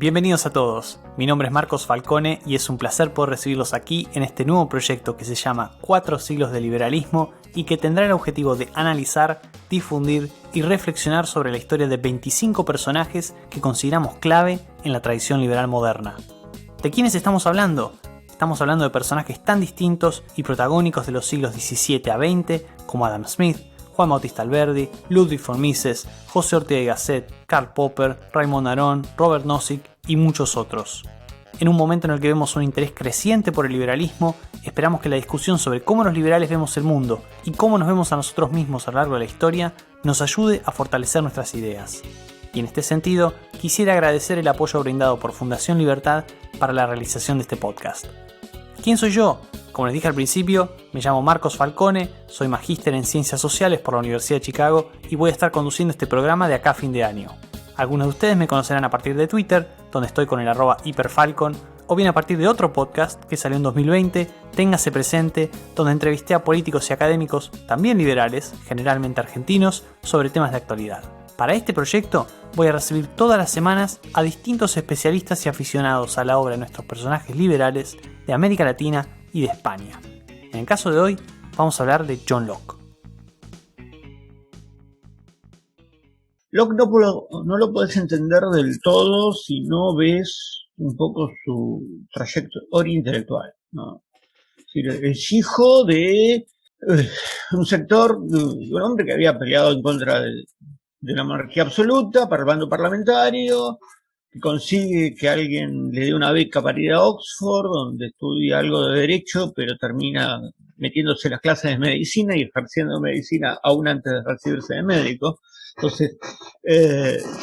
Bienvenidos a todos, mi nombre es Marcos Falcone y es un placer poder recibirlos aquí en este nuevo proyecto que se llama 4 siglos de liberalismo y que tendrá el objetivo de analizar, difundir y reflexionar sobre la historia de 25 personajes que consideramos clave en la tradición liberal moderna. ¿De quiénes estamos hablando? Estamos hablando de personajes tan distintos y protagónicos de los siglos XVII a XX como Adam Smith, Juan Bautista Alberdi, Ludwig von Mises, José Ortega y Gasset, Karl Popper, Raymond Aron, Robert Nozick y muchos otros. En un momento en el que vemos un interés creciente por el liberalismo, esperamos que la discusión sobre cómo los liberales vemos el mundo y cómo nos vemos a nosotros mismos a lo largo de la historia nos ayude a fortalecer nuestras ideas. Y en este sentido, quisiera agradecer el apoyo brindado por Fundación Libertad para la realización de este podcast. ¿Quién soy yo? Como les dije al principio, me llamo Marcos Falcone, soy magíster en Ciencias Sociales por la Universidad de Chicago y voy a estar conduciendo este programa de acá a fin de año. Algunos de ustedes me conocerán a partir de Twitter, donde estoy con el @hiperfalcon, o bien a partir de otro podcast que salió en 2020, Téngase Presente, donde entrevisté a políticos y académicos, también liberales, generalmente argentinos, sobre temas de actualidad. Para este proyecto voy a recibir todas las semanas a distintos especialistas y aficionados a la obra de nuestros personajes liberales de América Latina y de España. En el caso de hoy, vamos a hablar de John Locke. Locke no lo podés entender del todo si no ves un poco su trayectoria intelectual, ¿no? Es decir, es hijo de un sector, de un hombre que había peleado en contra de la monarquía absoluta para el bando parlamentario, que consigue que alguien le dé una beca para ir a Oxford, donde estudia algo de derecho, pero termina metiéndose en las clases de medicina y ejerciendo medicina aún antes de recibirse de médico. Entonces,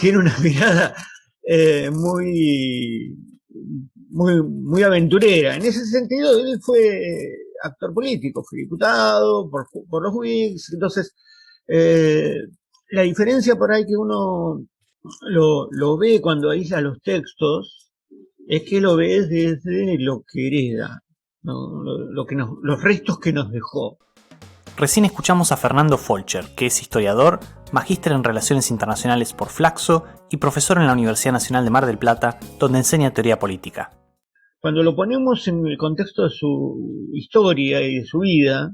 tiene una mirada muy aventurera. En ese sentido, él fue actor político, fue diputado por los Whigs. Entonces, la diferencia por ahí que uno lo ve cuando aísla los textos es que lo ves desde lo que hereda, ¿no? Los restos que nos dejó. Recién escuchamos a Fernando Folcher, que es historiador, magíster en Relaciones Internacionales por Flaxo y profesor en la Universidad Nacional de Mar del Plata, donde enseña teoría política. Cuando lo ponemos en el contexto de su historia y de su vida,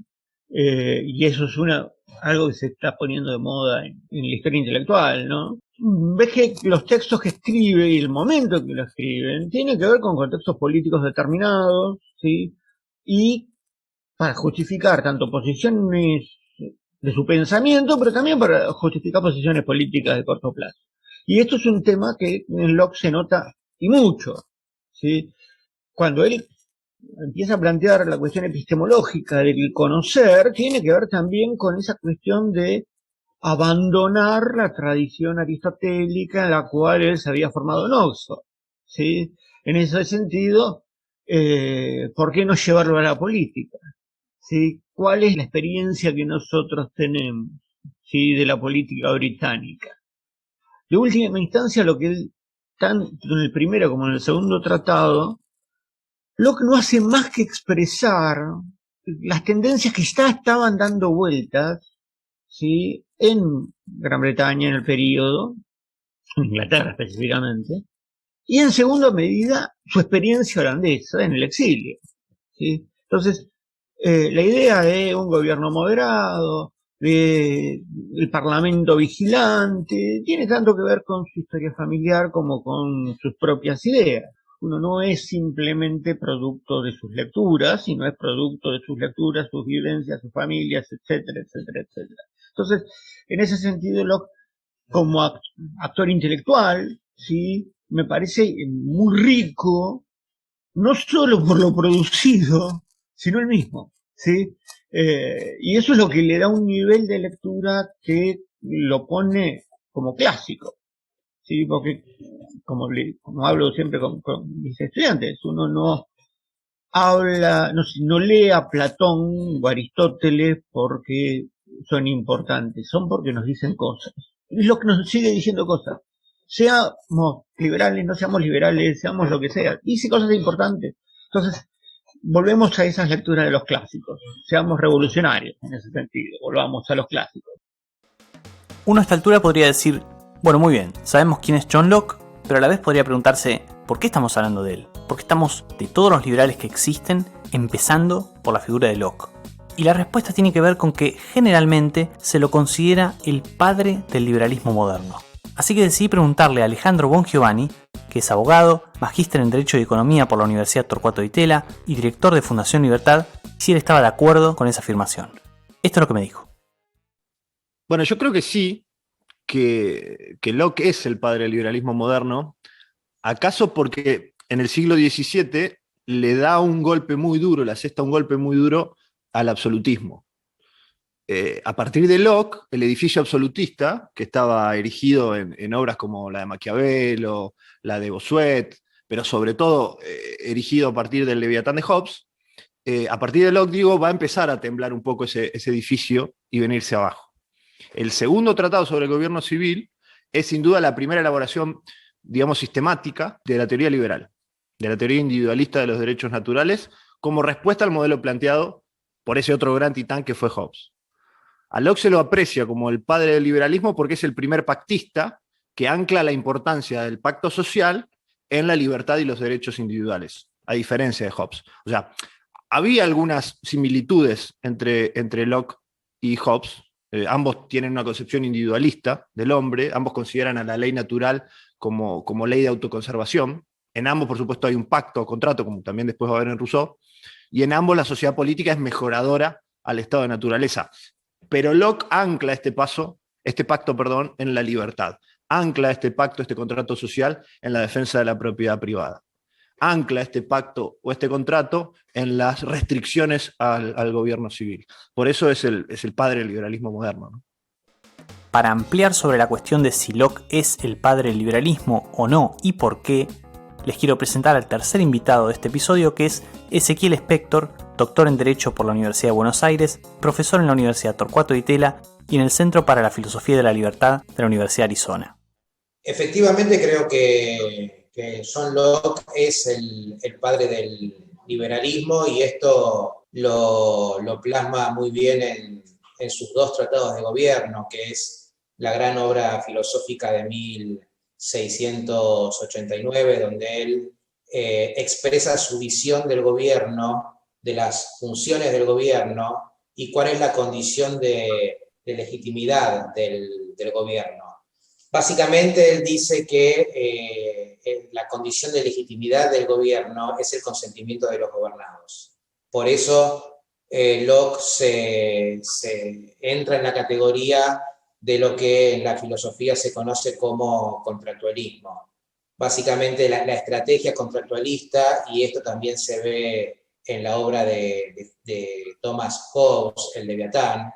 y eso es algo que se está poniendo de moda en la historia intelectual, ¿no? Ves que los textos que escribe y el momento en que lo escriben tienen que ver con contextos políticos determinados, ¿sí? Y para justificar tanto posiciones de su pensamiento, pero también para justificar posiciones políticas de corto plazo. Y esto es un tema que en Locke se nota y mucho, ¿sí? Cuando él empieza a plantear la cuestión epistemológica del conocer, tiene que ver también con esa cuestión de abandonar la tradición aristotélica en la cual él se había formado en Oxford, ¿sí? En ese sentido, ¿por qué no llevarlo a la política? ¿Sí? ¿Cuál es la experiencia que nosotros tenemos, ¿sí?, de la política británica? De última instancia, lo que él, tanto en el primero como en el segundo tratado, Locke no hace más que expresar las tendencias que ya estaban dando vueltas, ¿sí?, en Gran Bretaña en el periodo, en Inglaterra específicamente, y en segunda medida su experiencia holandesa en el exilio, ¿sí? Entonces, la idea de un gobierno moderado, de el parlamento vigilante, tiene tanto que ver con su historia familiar como con sus propias ideas. Uno no es simplemente producto de sus lecturas, sino es producto de sus lecturas, sus vivencias, sus familias, etcétera, etcétera, etcétera. Entonces, en ese sentido, Locke, como actor intelectual, ¿sí?, me parece muy rico, no solo por lo producido, sino el mismo, ¿sí? Y eso es lo que le da un nivel de lectura que lo pone como clásico, ¿sí? Porque, como hablo siempre con mis estudiantes, uno no lee a Platón o Aristóteles porque son importantes, son porque nos dicen cosas. Es lo que nos sigue diciendo cosas. Seamos liberales, no seamos liberales, seamos lo que sea, dice cosas importantes. Entonces, volvemos a esas lecturas de los clásicos. Seamos revolucionarios en ese sentido, volvamos a los clásicos. Uno a esta altura podría decir, bueno, muy bien, sabemos quién es John Locke, pero a la vez podría preguntarse, ¿Por qué estamos hablando de él? Porque estamos de todos los liberales que existen, empezando por la figura de Locke. Y la respuesta tiene que ver con que generalmente se lo considera el padre del liberalismo moderno. Así que decidí preguntarle a Alejandro Bongiovanni, que es abogado, magíster en Derecho y Economía por la Universidad Torcuato Di Tella y director de Fundación Libertad, si él estaba de acuerdo con esa afirmación. Esto es lo que me dijo. Bueno, yo creo que sí, que Locke es el padre del liberalismo moderno, acaso porque en el siglo XVII le da un golpe muy duro, le asesta un golpe muy duro al absolutismo. A partir de Locke, el edificio absolutista, que estaba erigido en obras como la de Maquiavelo, la de Bossuet, pero sobre todo erigido a partir del Leviatán de Hobbes, a partir de Locke, digo, va a empezar a temblar un poco ese edificio y venirse abajo. El segundo tratado sobre el gobierno civil es sin duda la primera elaboración, digamos, sistemática de la teoría liberal, de la teoría individualista de los derechos naturales, como respuesta al modelo planteado por ese otro gran titán que fue Hobbes. A Locke se lo aprecia como el padre del liberalismo porque es el primer pactista que ancla la importancia del pacto social en la libertad y los derechos individuales, a diferencia de Hobbes. O sea, había algunas similitudes entre Locke y Hobbes. Ambos tienen una concepción individualista del hombre, ambos consideran a la ley natural como ley de autoconservación. En ambos, por supuesto, hay un pacto o contrato, como también después va a haber en Rousseau, y en ambos la sociedad política es mejoradora al estado de naturaleza. Pero Locke ancla este pacto, en la libertad. Ancla este pacto, este contrato social, en la defensa de la propiedad privada. Ancla este pacto o este contrato en las restricciones al gobierno civil. Por eso es el padre del liberalismo moderno, ¿no? Para ampliar sobre la cuestión de si Locke es el padre del liberalismo o no y por qué, les quiero presentar al tercer invitado de este episodio, que es Ezequiel Spector, doctor en Derecho por la Universidad de Buenos Aires, profesor en la Universidad Torcuato Di Tella y en el Centro para la Filosofía de la Libertad de la Universidad de Arizona. Efectivamente, creo que John Locke es el padre del liberalismo y esto lo plasma muy bien en sus dos tratados de gobierno, que es la gran obra filosófica de 1689, donde él expresa su visión del gobierno, de las funciones del gobierno y cuál es la condición de legitimidad del gobierno. Básicamente él dice que la condición de legitimidad del gobierno es el consentimiento de los gobernados. Por eso Locke se entra en la categoría de lo que en la filosofía se conoce como contractualismo. Básicamente la estrategia contractualista, y esto también se ve en la obra de Thomas Hobbes, el Leviatán.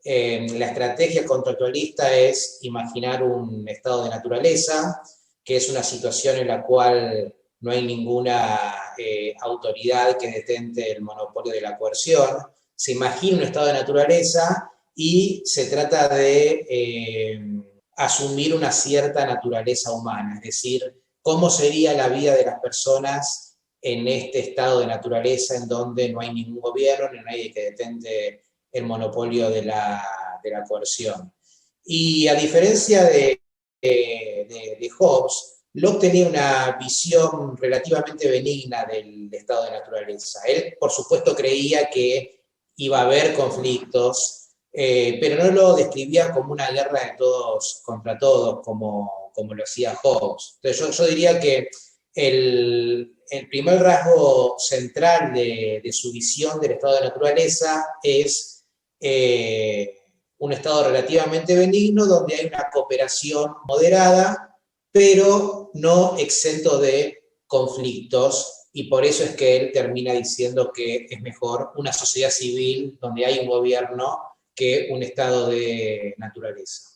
La estrategia contractualista es imaginar un estado de naturaleza, que es una situación en la cual no hay ninguna autoridad que detente el monopolio de la coerción. Se imagina un estado de naturaleza y se trata de asumir una cierta naturaleza humana, es decir, cómo sería la vida de las personas en este estado de naturaleza en donde no hay ningún gobierno, ni nadie que detente el monopolio de la coerción. Y a diferencia de Hobbes, Locke tenía una visión relativamente benigna del estado de naturaleza. Él, por supuesto, creía que iba a haber conflictos, pero no lo describía como una guerra de todos contra todos, como lo hacía Hobbes. Entonces yo diría que el primer rasgo central de su visión del estado de naturaleza es un estado relativamente benigno donde hay una cooperación moderada, pero no exento de conflictos, y por eso es que él termina diciendo que es mejor una sociedad civil donde hay un gobierno que un estado de naturaleza.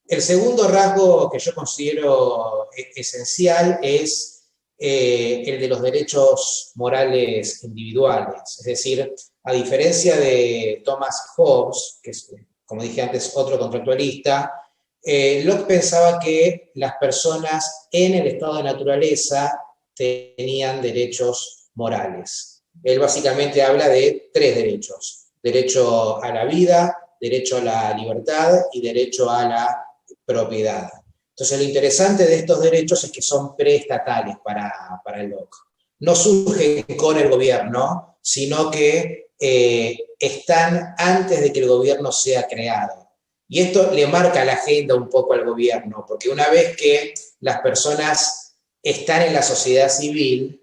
El segundo rasgo que yo considero esencial es el de los derechos morales individuales. Es decir, a diferencia de Thomas Hobbes, que es, como dije antes, otro contractualista, Locke pensaba que las personas en el estado de naturaleza tenían derechos morales. Él básicamente habla de tres derechos: derecho a la vida, derecho a la libertad y derecho a la propiedad. Entonces lo interesante de estos derechos es que son preestatales para Locke. No surgen con el gobierno, sino que están antes de que el gobierno sea creado. Y esto le marca la agenda un poco al gobierno, porque una vez que las personas están en la sociedad civil,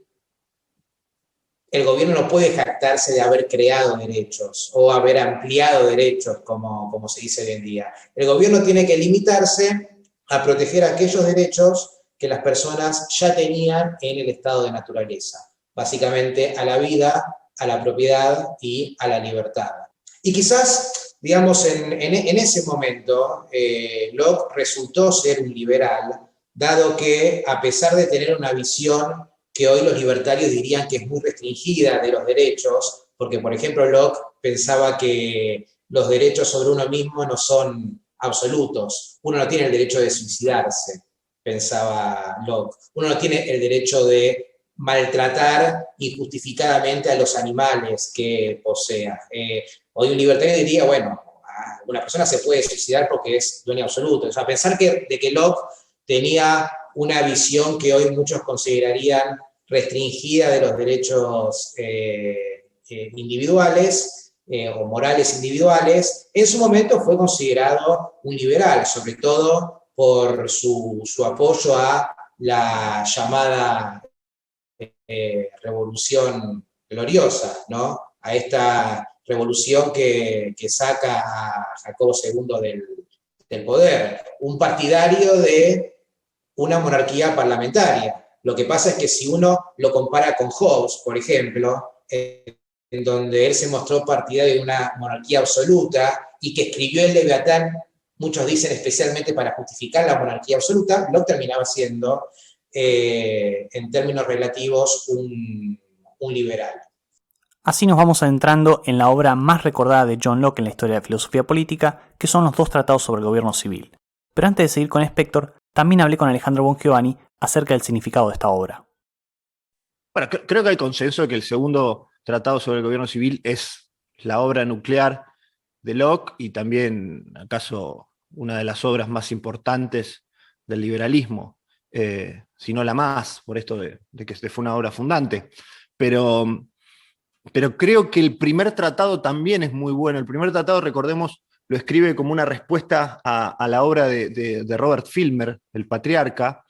el gobierno no puede jactarse de haber creado derechos o haber ampliado derechos, como se dice hoy en día. El gobierno tiene que limitarse a proteger aquellos derechos que las personas ya tenían en el estado de naturaleza, básicamente a la vida, a la propiedad y a la libertad. Y quizás, digamos, en ese momento, Locke resultó ser un liberal, dado que, a pesar de tener una visión que hoy los libertarios dirían que es muy restringida de los derechos, porque, por ejemplo, Locke pensaba que los derechos sobre uno mismo no son absolutos. Uno no tiene el derecho de suicidarse, pensaba Locke. Uno no tiene el derecho de maltratar injustificadamente a los animales que posea. Hoy un libertario diría, bueno, una persona se puede suicidar porque es dueño absoluto. O sea, pensar de que Locke tenía una visión que hoy muchos considerarían restringida de los derechos individuales o morales individuales, en su momento fue considerado un liberal, sobre todo por su apoyo a la llamada revolución gloriosa, ¿no? A esta revolución que saca a Jacobo II del poder, un partidario de una monarquía parlamentaria. Lo que pasa es que si uno lo compara con Hobbes, por ejemplo, en donde él se mostró partidario de una monarquía absoluta y que escribió el Leviatán, muchos dicen especialmente para justificar la monarquía absoluta, Locke terminaba siendo, en términos relativos, un liberal. Así nos vamos adentrando en la obra más recordada de John Locke en la historia de la filosofía política, que son los dos tratados sobre el gobierno civil. Pero antes de seguir con Spector, también hablé con Alejandro Bongiovanni acerca del significado de esta obra. Bueno, creo que hay consenso de que el segundo tratado sobre el gobierno civil es la obra nuclear de Locke y también, acaso, una de las obras más importantes del liberalismo, si no la más, por esto de que fue una obra fundante. Pero creo que el primer tratado también es muy bueno. El primer tratado, recordemos, lo escribe como una respuesta a la obra de Robert Filmer, El Patriarca,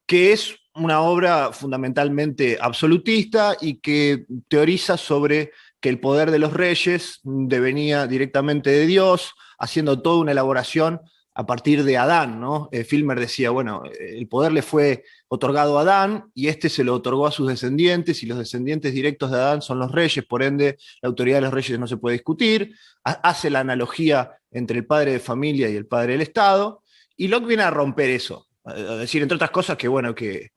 que es una obra fundamentalmente absolutista y que teoriza sobre que el poder de los reyes devenía directamente de Dios, haciendo toda una elaboración a partir de Adán, ¿no? Filmer decía, bueno, el poder le fue otorgado a Adán y este se lo otorgó a sus descendientes y los descendientes directos de Adán son los reyes, por ende la autoridad de los reyes no se puede discutir, hace la analogía entre el padre de familia y el padre del Estado, y Locke viene a romper eso, a decir, entre otras cosas, que bueno, que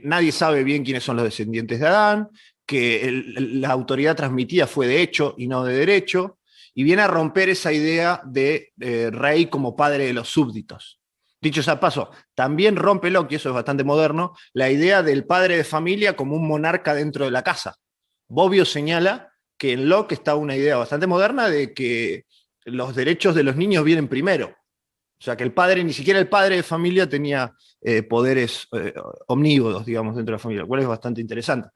nadie sabe bien quiénes son los descendientes de Adán, que la autoridad transmitida fue de hecho y no de derecho, y viene a romper esa idea de rey como padre de los súbditos. Dicho sea paso, también rompe Locke, y eso es bastante moderno, la idea del padre de familia como un monarca dentro de la casa. Bobbio señala que en Locke está una idea bastante moderna de que los derechos de los niños vienen primero. O sea, que el padre, ni siquiera el padre de familia tenía poderes omnívodos, digamos, dentro de la familia, lo cual es bastante interesante.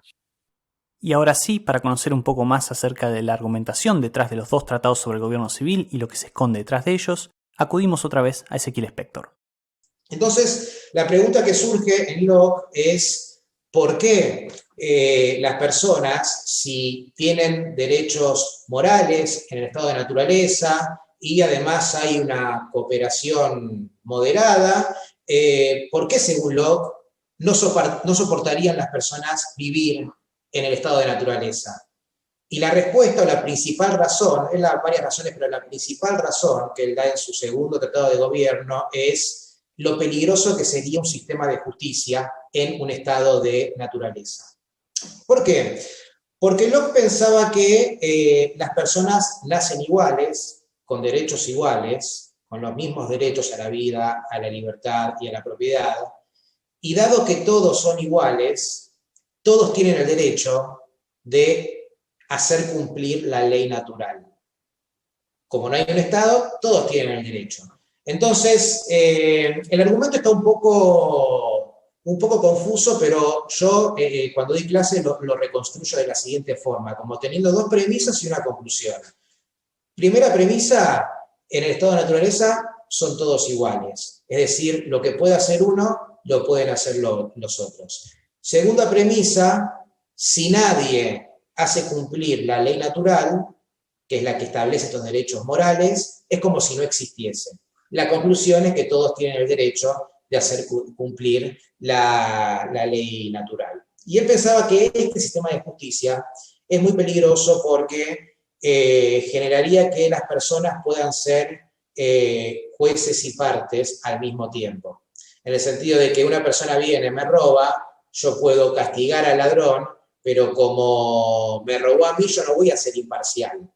Y ahora sí, para conocer un poco más acerca de la argumentación detrás de los dos tratados sobre el gobierno civil y lo que se esconde detrás de ellos, acudimos otra vez a Ezequiel Spector. Entonces, la pregunta que surge en Locke es ¿por qué las personas, si tienen derechos morales en el estado de naturaleza y además hay una cooperación moderada, ¿por qué, según Locke, no soportarían las personas vivir en el estado de naturaleza? Y la respuesta, o la principal razón, él da varias razones, pero la principal razón que él da en su segundo tratado de gobierno es lo peligroso que sería un sistema de justicia en un estado de naturaleza. ¿Por qué? Porque Locke pensaba que las personas nacen iguales, con derechos iguales, con los mismos derechos a la vida, a la libertad y a la propiedad, y dado que todos son iguales, todos tienen el derecho de hacer cumplir la ley natural. Como no hay un Estado, todos tienen el derecho. Entonces, el argumento está un poco confuso, pero yo cuando doy clase lo reconstruyo de la siguiente forma, como teniendo dos premisas y una conclusión. Primera premisa, en el estado de naturaleza son todos iguales, es decir, lo que puede hacer uno, lo pueden hacer los otros. Segunda premisa, si nadie hace cumplir la ley natural, que es la que establece estos derechos morales, es como si no existiese. La conclusión es que todos tienen el derecho de hacer cumplir la ley natural. Y él pensaba que este sistema de justicia es muy peligroso porque generaría que las personas puedan ser jueces y partes al mismo tiempo. En el sentido de que una persona viene, me roba, yo puedo castigar al ladrón, pero como me robó a mí, yo no voy a ser imparcial.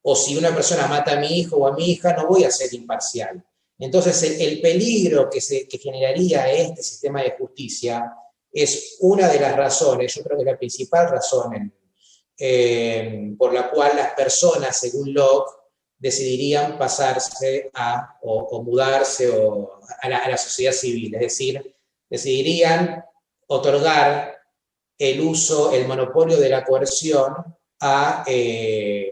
O si una persona mata a mi hijo o a mi hija, no voy a ser imparcial. Entonces, el peligro que generaría este sistema de justicia es una de las razones, yo creo que la principal razón por la cual las personas, según Locke, decidirían pasarse o mudarse a la sociedad civil, es decir, decidirían otorgar el uso, el monopolio de la coerción a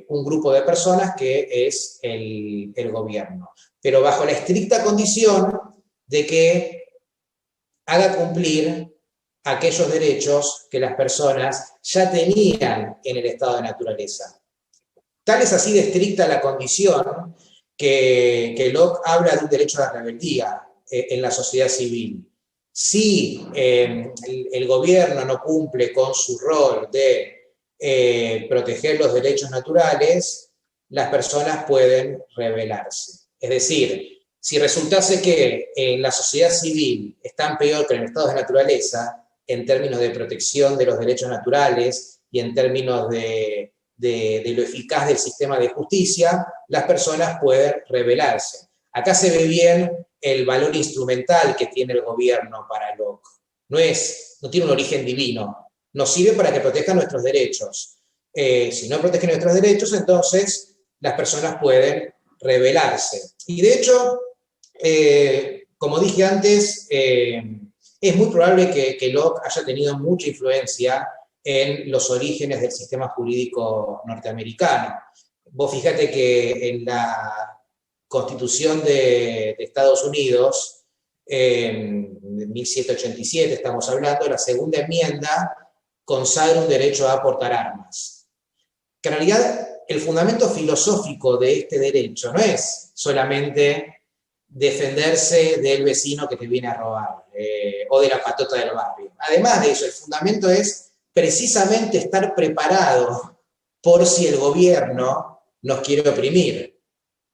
un grupo de personas que es el gobierno, pero bajo la estricta condición de que haga cumplir aquellos derechos que las personas ya tenían en el estado de naturaleza. Tal es así de estricta la condición que Locke habla de un derecho a la rebeldía en la sociedad civil. Si el gobierno no cumple con su rol de proteger los derechos naturales, las personas pueden rebelarse. Es decir, si resultase que en la sociedad civil están peor que en el estado de naturaleza, en términos de protección de los derechos naturales y en términos de lo eficaz del sistema de justicia, las personas pueden rebelarse. Acá se ve bien el valor instrumental que tiene el gobierno para Locke. No tiene un origen divino, nos sirve para que protejan nuestros derechos. Si no protegen nuestros derechos, entonces las personas pueden rebelarse. Y de hecho, como dije antes, es muy probable que Locke haya tenido mucha influencia en los orígenes del sistema jurídico norteamericano. Vos fíjate que en la Constitución de Estados Unidos, en 1787 estamos hablando, la segunda enmienda consagra un derecho a portar armas. Que en realidad el fundamento filosófico de este derecho no es solamente defenderse del vecino que te viene a robar o de la patota del barrio. Además de eso, el fundamento es precisamente estar preparado por si el gobierno nos quiere oprimir.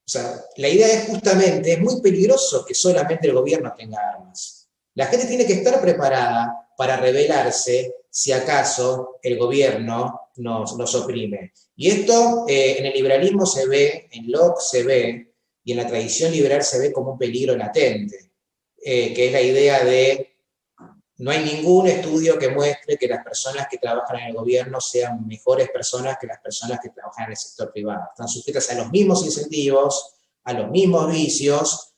O sea, la idea es justamente, es muy peligroso que solamente el gobierno tenga armas. La gente tiene que estar preparada para rebelarse si acaso el gobierno nos oprime. Y esto en el liberalismo se ve, en Locke se ve, y en la tradición liberal se ve como un peligro latente, que es la idea de no hay ningún estudio que muestre que las personas que trabajan en el gobierno sean mejores personas que las personas que trabajan en el sector privado. Están sujetas a los mismos incentivos, a los mismos vicios,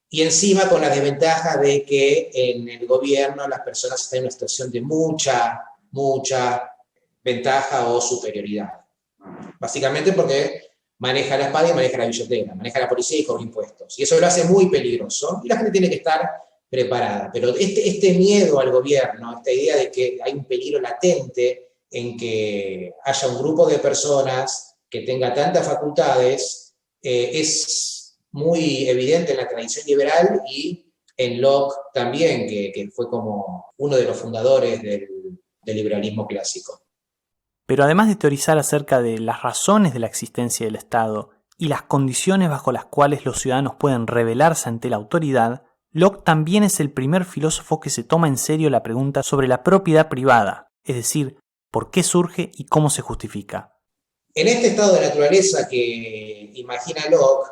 y encima con la desventaja de que en el gobierno las personas están en una situación de mucha ventaja o superioridad. Básicamente porque maneja la espada y maneja la billetera, maneja la policía y cobra impuestos. Y eso lo hace muy peligroso. Y la gente tiene que estar preparada. Pero este miedo al gobierno, esta idea de que hay un peligro latente en que haya un grupo de personas que tenga tantas facultades, es muy evidente en la tradición liberal y en Locke también, que fue como uno de los fundadores del liberalismo clásico. Pero además de teorizar acerca de las razones de la existencia del Estado y las condiciones bajo las cuales los ciudadanos pueden rebelarse ante la autoridad, Locke también es el primer filósofo que se toma en serio la pregunta sobre la propiedad privada, es decir, por qué surge y cómo se justifica. En este estado de naturaleza que imagina Locke,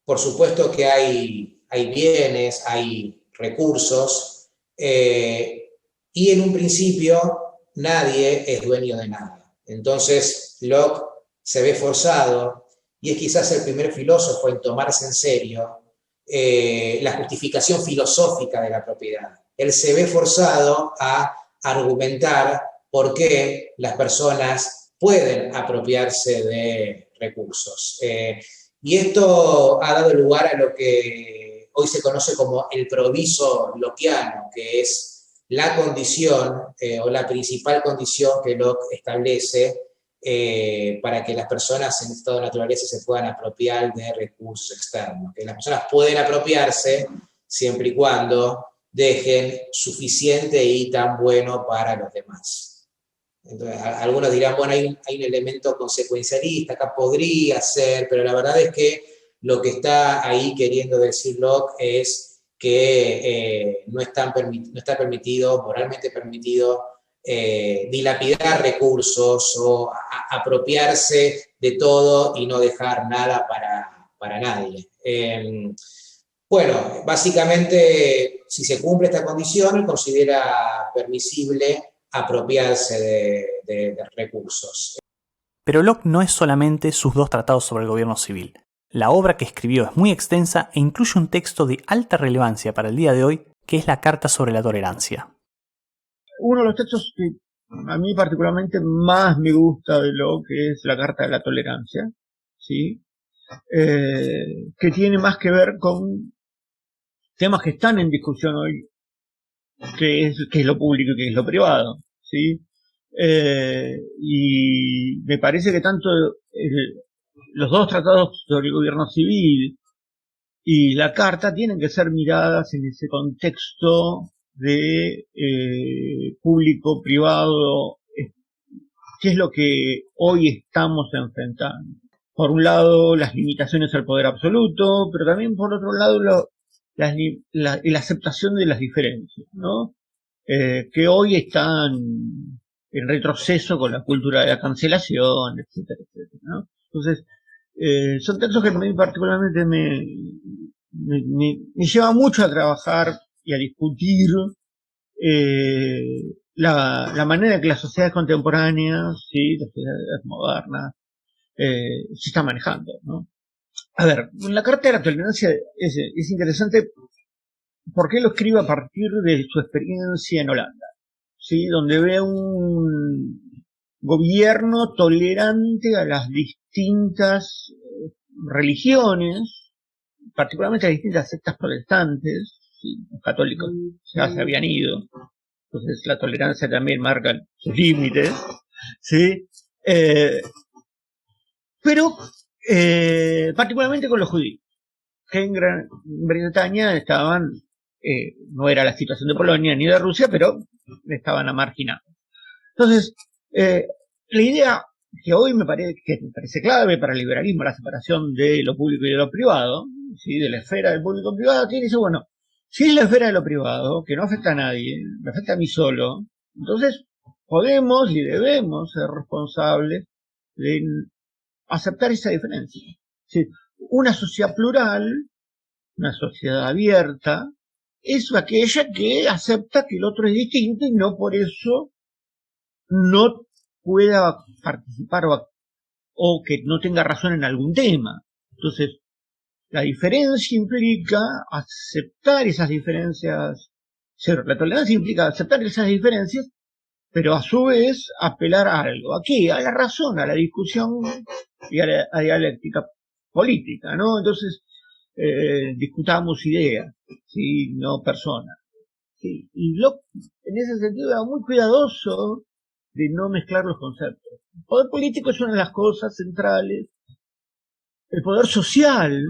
por supuesto que hay bienes, hay recursos, y en un principio nadie es dueño de nada. Entonces Locke se ve forzado, y es quizás el primer filósofo en tomarse en serio la justificación filosófica de la propiedad. Él se ve forzado a argumentar por qué las personas pueden apropiarse de recursos. Y esto ha dado lugar a lo que hoy se conoce como el proviso lockeano, que es la condición o la principal condición que Locke establece para que las personas en estado de naturaleza se puedan apropiar de recursos externos. Que las personas pueden apropiarse siempre y cuando dejen suficiente y tan bueno para los demás. Entonces, algunos dirán, bueno, hay un elemento consecuencialista, acá podría ser, pero la verdad es que lo que está ahí queriendo decir Locke es que no está permitido, moralmente permitido, dilapidar recursos o apropiarse de todo y no dejar nada para nadie. Bueno, básicamente, si se cumple esta condición, considera permisible apropiarse de recursos. Pero Locke no es solamente sus 2 tratados sobre el gobierno civil. La obra que escribió es muy extensa e incluye un texto de alta relevancia para el día de hoy, que es la Carta sobre la Tolerancia. Uno de los textos que a mí particularmente más me gusta de Locke es la Carta de la Tolerancia, ¿sí? Que tiene más que ver con temas que están en discusión hoy, que es lo público y que es lo privado, ¿sí? Y me parece que tanto los 2 tratados sobre el gobierno civil y la carta tienen que ser miradas en ese contexto de público-privado, que es lo que hoy estamos enfrentando. Por un lado, las limitaciones al poder absoluto, pero también por otro lado, la aceptación de las diferencias, ¿no? Que hoy están en retroceso con la cultura de la cancelación, etcétera, etcétera, ¿no? Entonces, son textos que a mí particularmente me lleva mucho a trabajar y a discutir la manera en que las sociedades contemporáneas, ¿sí?, las sociedades modernas, se están manejando, ¿no? A ver, la Carta de la Tolerancia es interesante porque él lo escribe a partir de su experiencia en Holanda, ¿sí?, donde ve un gobierno tolerante a las distintas religiones, particularmente a distintas sectas protestantes, ¿sí? Los católicos ya se habían ido, entonces la tolerancia también marca sus límites, ¿sí? Pero particularmente con los judíos, que en Gran Bretaña estaban, no era la situación de Polonia ni de Rusia, pero estaban marginados. Entonces, la idea que hoy me parece clave para el liberalismo, la separación de lo público y de lo privado, ¿sí?, de la esfera del público y privado, tiene dice, bueno, si es la esfera de lo privado, que no afecta a nadie, me afecta a mí solo, entonces podemos y debemos ser responsables de aceptar esa diferencia. ¿Sí? Una sociedad plural, una sociedad abierta, es aquella que acepta que el otro es distinto y no por eso no pueda participar o que no tenga razón en algún tema. Entonces, la diferencia implica aceptar esas diferencias. La tolerancia implica aceptar esas diferencias, pero a su vez apelar a algo. ¿A qué? A la razón, a la discusión y a la dialéctica política, ¿no? Entonces, discutamos ideas, ¿sí?, no personas. ¿Sí? Y Locke, en ese sentido, era muy cuidadoso de no mezclar los conceptos. El poder político es una de las cosas centrales. El poder social,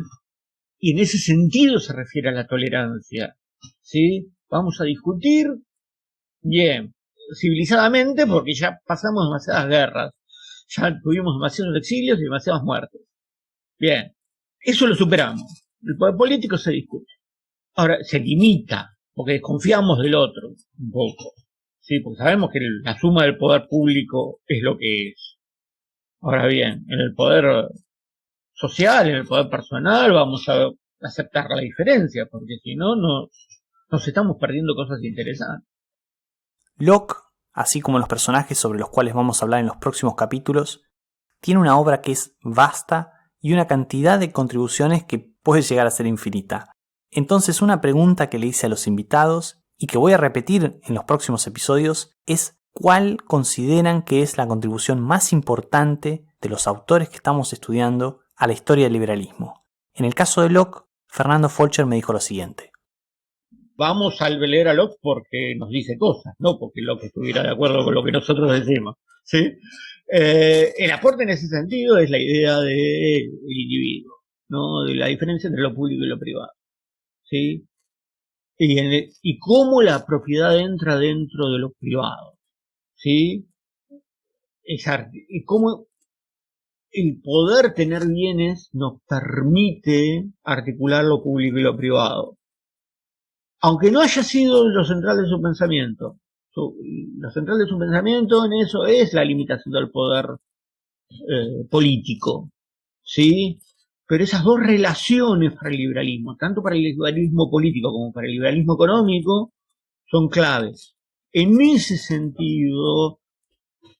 y en ese sentido se refiere a la tolerancia, ¿sí? Vamos a discutir, bien, civilizadamente, porque ya pasamos demasiadas guerras, ya tuvimos demasiados exilios y demasiadas muertes. Bien, eso lo superamos. El poder político se discute. Ahora, se limita, porque desconfiamos del otro, un poco. Sí, porque sabemos que la suma del poder público es lo que es. Ahora bien, en el poder social, en el poder personal, vamos a aceptar la diferencia, porque si no, nos estamos perdiendo cosas interesantes. Locke, así como los personajes sobre los cuales vamos a hablar en los próximos capítulos, tiene una obra que es vasta y una cantidad de contribuciones que puede llegar a ser infinita. Entonces, una pregunta que le hice a los invitados y que voy a repetir en los próximos episodios es: ¿cuál consideran que es la contribución más importante de los autores que estamos estudiando a la historia del liberalismo? En el caso de Locke, Fernando Folcher me dijo lo siguiente: vamos a leer a Locke porque nos dice cosas, no porque Locke estuviera de acuerdo con lo que nosotros decimos, ¿sí? El aporte en ese sentido es la idea del individuo, ¿no? De la diferencia entre lo público y lo privado, ¿sí? Y cómo la propiedad entra dentro de lo privado, ¿sí? Y cómo el poder tener bienes nos permite articular lo público y lo privado. Aunque no haya sido lo central de su pensamiento. Lo central de su pensamiento en eso es la limitación del poder político, ¿sí? Pero esas dos relaciones para el liberalismo, tanto para el liberalismo político como para el liberalismo económico, son claves. En ese sentido,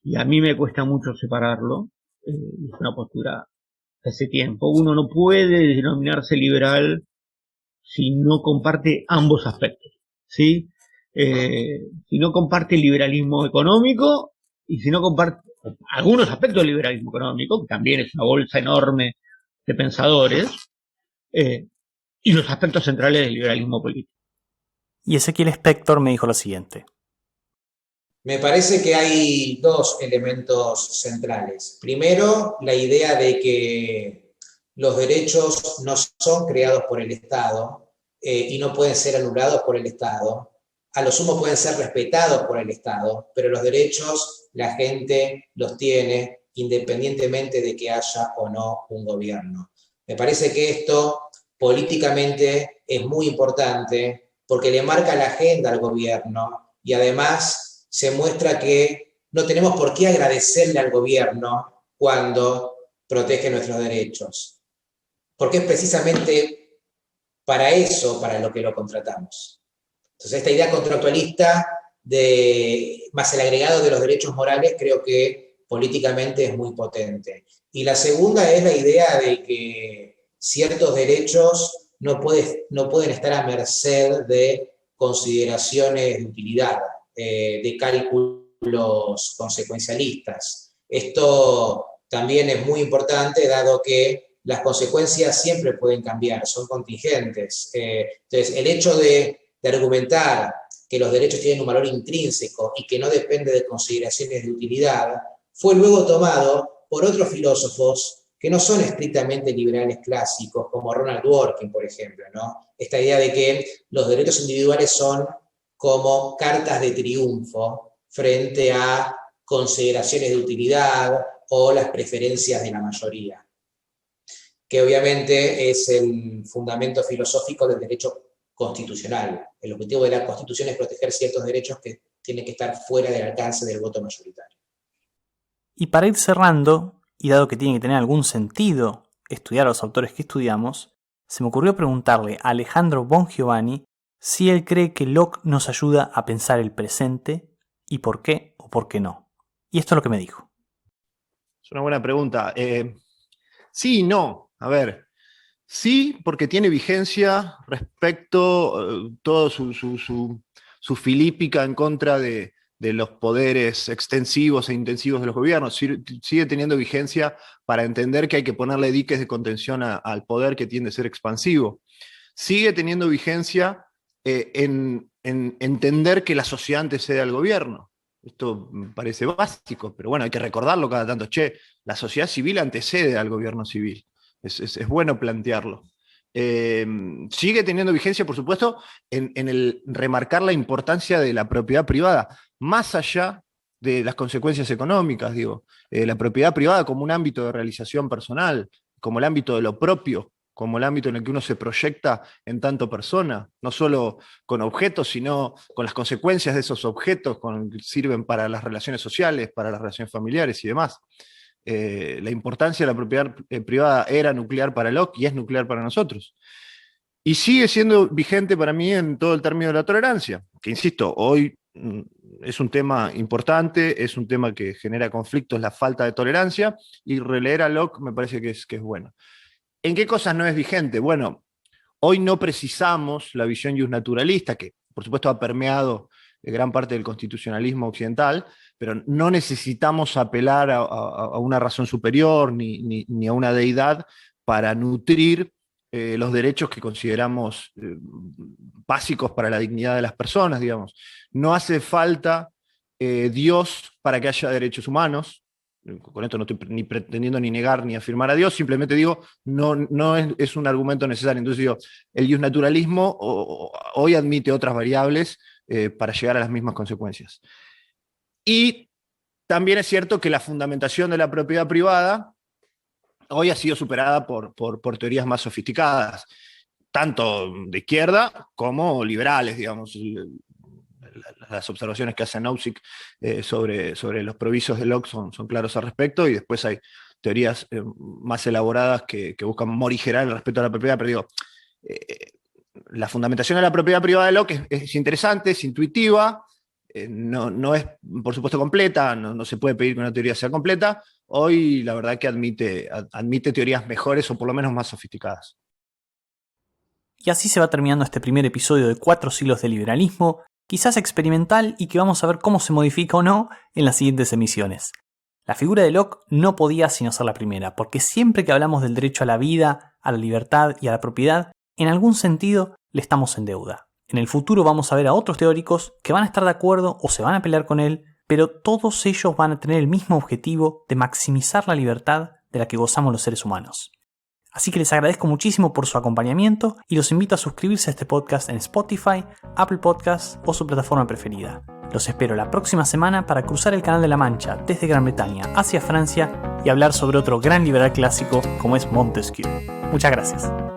y a mí me cuesta mucho separarlo, es una postura de hace tiempo, uno no puede denominarse liberal si no comparte ambos aspectos, ¿sí? Si no comparte el liberalismo económico y si no comparte algunos aspectos del liberalismo económico, que también es una bolsa enorme de pensadores, y los aspectos centrales del liberalismo político. Y Ezequiel Spector me dijo lo siguiente: me parece que hay dos elementos centrales. Primero, la idea de que los derechos no son creados por el Estado y no pueden ser anulados por el Estado. A lo sumo pueden ser respetados por el Estado, pero los derechos la gente los tiene independientemente de que haya o no un gobierno. Me parece que esto políticamente es muy importante porque le marca la agenda al gobierno y además se muestra que no tenemos por qué agradecerle al gobierno cuando protege nuestros derechos, porque es precisamente para eso para lo que lo contratamos. Entonces, esta idea contractualista más el agregado de los derechos morales creo que políticamente es muy potente. Y la segunda es la idea de que ciertos derechos no pueden estar a merced de consideraciones de utilidad, de cálculos consecuencialistas. Esto también es muy importante, dado que las consecuencias siempre pueden cambiar, son contingentes. Entonces, el hecho de argumentar que los derechos tienen un valor intrínseco y que no depende de consideraciones de utilidad, fue luego tomado por otros filósofos que no son estrictamente liberales clásicos, como Ronald Dworkin, por ejemplo, ¿no? Esta idea de que los derechos individuales son como cartas de triunfo frente a consideraciones de utilidad o las preferencias de la mayoría, que obviamente es el fundamento filosófico del derecho constitucional. El objetivo de la Constitución es proteger ciertos derechos que tienen que estar fuera del alcance del voto mayoritario. Y para ir cerrando, y dado que tiene que tener algún sentido estudiar a los autores que estudiamos, se me ocurrió preguntarle a Alejandro Bongiovanni si él cree que Locke nos ayuda a pensar el presente y por qué o por qué no. Y esto es lo que me dijo. Es una buena pregunta. Sí y no. A ver, sí, porque tiene vigencia respecto toda su filípica en contra de los poderes extensivos e intensivos de los gobiernos. Sigue teniendo vigencia para entender que hay que ponerle diques de contención al poder que tiende a ser expansivo. Sigue teniendo vigencia en entender que la sociedad antecede al gobierno. Esto me parece básico, pero bueno, hay que recordarlo cada tanto. Che, la sociedad civil antecede al gobierno civil. Es bueno plantearlo. Sigue teniendo vigencia, por supuesto, en el remarcar la importancia de la propiedad privada, más allá de las consecuencias económicas, digo. La propiedad privada como un ámbito de realización personal, como el ámbito de lo propio, como el ámbito en el que uno se proyecta en tanto persona, no solo con objetos, sino con las consecuencias de esos objetos que sirven para las relaciones sociales, para las relaciones familiares y demás. La importancia de la propiedad privada era nuclear para Locke y es nuclear para nosotros. Y sigue siendo vigente para mí en todo el término de la tolerancia, que insisto, hoy es un tema importante, es un tema que genera conflictos, la falta de tolerancia, y releer a Locke me parece que es bueno. ¿En qué cosas no es vigente? Bueno, Hoy no precisamos la visión justnaturalista, que por supuesto ha permeado gran parte del constitucionalismo occidental, pero no necesitamos apelar a una razón superior ni a una deidad para nutrir los derechos que consideramos básicos para la dignidad de las personas, digamos. No hace falta Dios para que haya derechos humanos. Con esto no estoy ni pretendiendo ni negar ni afirmar a Dios, simplemente digo, no es un argumento necesario. Entonces digo, el justnaturalismo hoy admite otras variables para llegar a las mismas consecuencias. Y también es cierto que la fundamentación de la propiedad privada hoy ha sido superada por teorías más sofisticadas, tanto de izquierda como liberales, digamos. Las observaciones que hace Nozick sobre los provisos de Locke son claros al respecto, y después hay teorías más elaboradas que buscan morigerar el respeto a la propiedad, pero digo, la fundamentación de la propiedad privada de Locke es interesante, es intuitiva, no es, por supuesto, completa, no se puede pedir que una teoría sea completa. Hoy la verdad que admite teorías mejores o por lo menos más sofisticadas. Y así se va terminando este primer episodio de 4 siglos de liberalismo, quizás experimental y que vamos a ver cómo se modifica o no en las siguientes emisiones. La figura de Locke no podía sino ser la primera, porque siempre que hablamos del derecho a la vida, a la libertad y a la propiedad, en algún sentido le estamos en deuda. En el futuro vamos a ver a otros teóricos que van a estar de acuerdo o se van a pelear con él, pero todos ellos van a tener el mismo objetivo de maximizar la libertad de la que gozamos los seres humanos. Así que les agradezco muchísimo por su acompañamiento y los invito a suscribirse a este podcast en Spotify, Apple Podcasts o su plataforma preferida. Los espero la próxima semana para cruzar el Canal de la Mancha desde Gran Bretaña hacia Francia y hablar sobre otro gran liberal clásico como es Montesquieu. Muchas gracias.